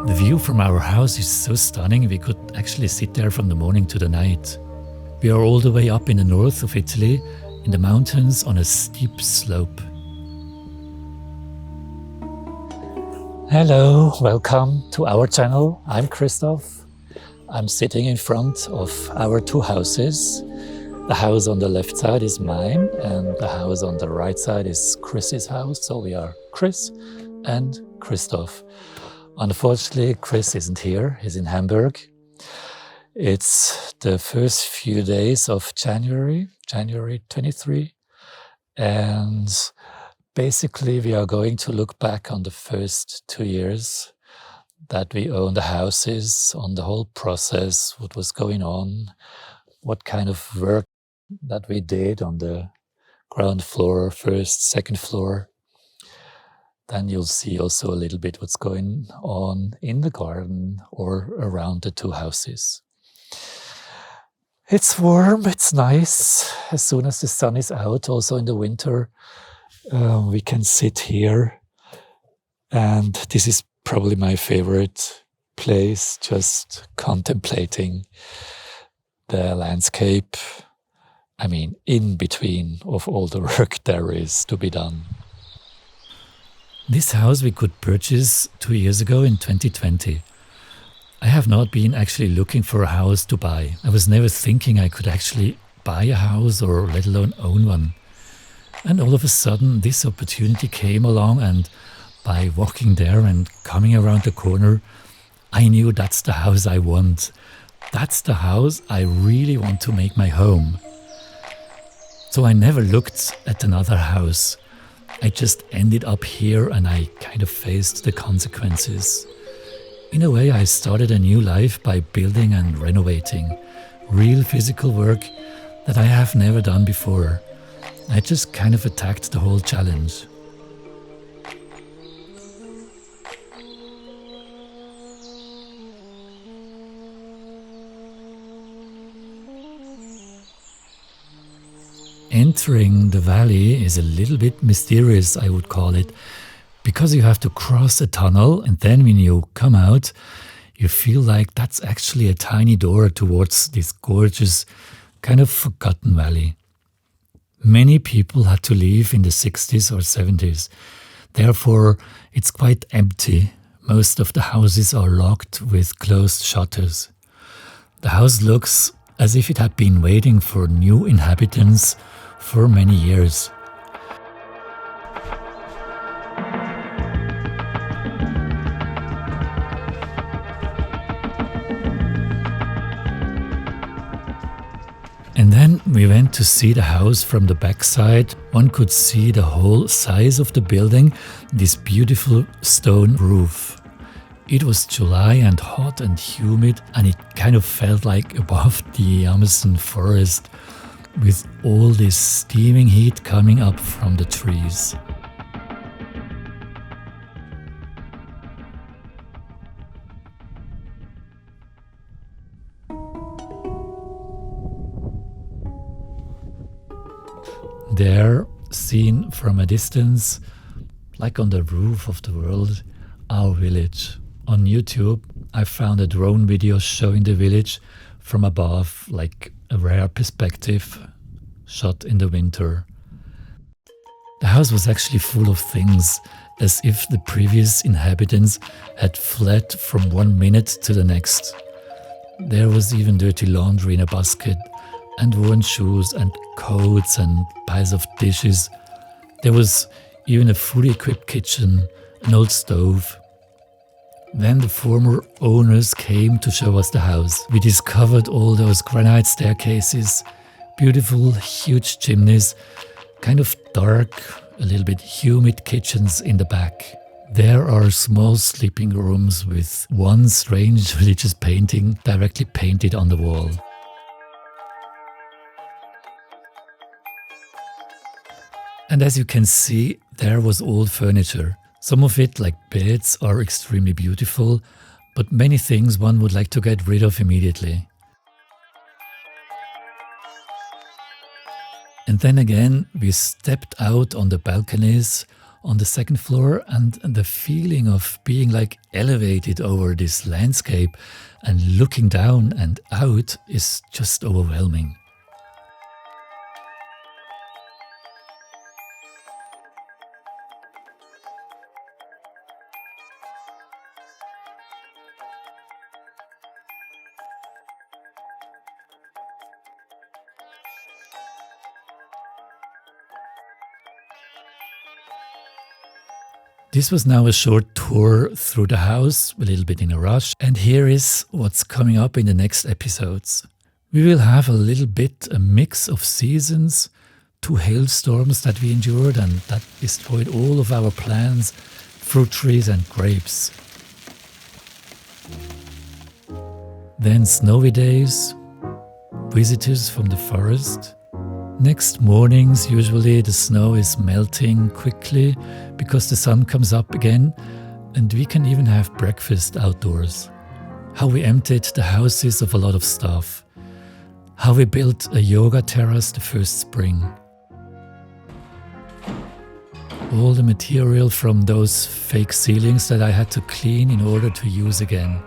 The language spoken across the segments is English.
The view from our house is so stunning we could actually sit there from the morning to the night. We are all the way up in the north of Italy, in the mountains on a steep slope. Hello, welcome to our channel. I'm Christoph. I'm sitting in front of our two houses. The house on the left side is mine and the house on the right side is Chris's house. So we are Chris and Christoph. Unfortunately, Chris isn't here. He's in Hamburg. It's the first few days of January 23. And basically, we are going to look back on the first 2 years that we own the houses, on the whole process, what was going on, what kind of work that we did on the ground floor, first, second floor. Then you'll see also a little bit what's going on in the garden or around the two houses. It's warm, it's nice. As soon as the sun is out, also in the winter, we can sit here. And this is probably my favorite place, just contemplating the landscape. I mean, in between of all the work there is to be done. This house we could purchase 2 years ago in 2020. I have not been actually looking for a house to buy. I was never thinking I could actually buy a house or let alone own one. And all of a sudden this opportunity came along, and by walking there and coming around the corner, I knew that's the house I want. That's the house I really want to make my home. So I never looked at another house. I just ended up here and I kind of faced the consequences. In a way, I started a new life by building and renovating. Real physical work that I have never done before. I just kind of attacked the whole challenge. Entering the valley is a little bit mysterious, I would call it, because you have to cross a tunnel, and then when you come out, you feel like that's actually a tiny door towards this gorgeous, kind of forgotten valley. Many people had to leave in the 60s or 70s. Therefore, it's quite empty. Most of the houses are locked with closed shutters. The house looks as if it had been waiting for new inhabitants for many years. And then we went to see the house from the backside. One could see the whole size of the building, this beautiful stone roof. It was July and hot and humid, and it kind of felt like above the Amazon forest, with all this steaming heat coming up from the trees. There, seen from a distance, like on the roof of the world, our village. On YouTube, I found a drone video showing the village from above, like a rare perspective shot in the winter. The house was actually full of things, as if the previous inhabitants had fled from 1 minute to the next. There was even dirty laundry in a basket, and worn shoes and coats and piles of dishes. There was even a fully equipped kitchen, an old stove. Then the former owners came to show us the house. We discovered all those granite staircases, beautiful huge chimneys, kind of dark, a little bit humid kitchens in the back. There are small sleeping rooms with one strange religious painting directly painted on the wall. And as you can see, there was old furniture. Some of it, like beds, are extremely beautiful, but many things one would like to get rid of immediately. And then again, we stepped out on the balconies on the second floor, and the feeling of being like elevated over this landscape and looking down and out is just overwhelming. This was now a short tour through the house, a little bit in a rush, and here is what's coming up in the next episodes. We will have a little bit a mix of seasons, 2 hailstorms that we endured and that destroyed all of our plants, fruit trees and grapes. Then snowy days, visitors from the forest. Next mornings, usually the snow is melting quickly because the sun comes up again, and we can even have breakfast outdoors. How we emptied the houses of a lot of stuff. How we built a yoga terrace the first spring. All the material from those fake ceilings that I had to clean in order to use again.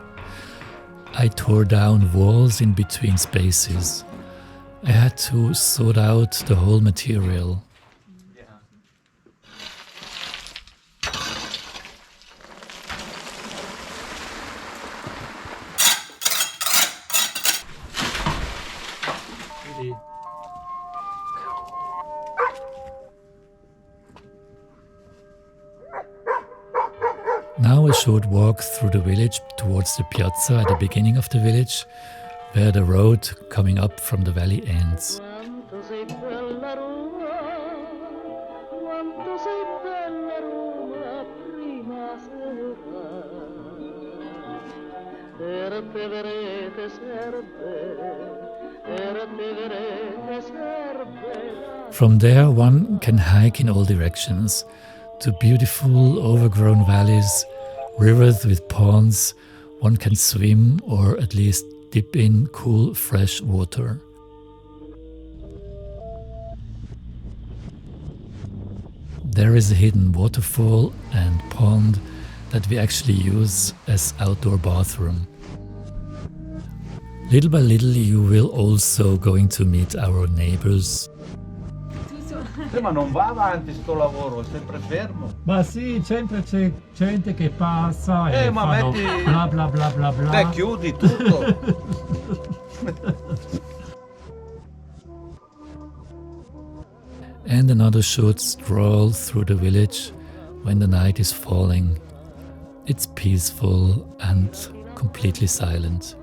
I tore down walls in between spaces. I had to sort out the whole material. Now a short walk through the village towards the piazza at the beginning of the village, where the road coming up from the valley ends. From there one can hike in all directions to beautiful overgrown valleys, rivers with ponds. One can swim or at least dip in cool, fresh water. There is a hidden waterfall and pond that we actually use as outdoor bathroom. Little by little you will also going to meet our neighbors. Ma non va avanti sto lavoro, è sempre fermo. Ma sì, sempre c'è gente che passa e ma fanno metti... bla bla bla bla bla. Te chiudi tutto. And another short stroll through the village when the night is falling. It's peaceful and completely silent.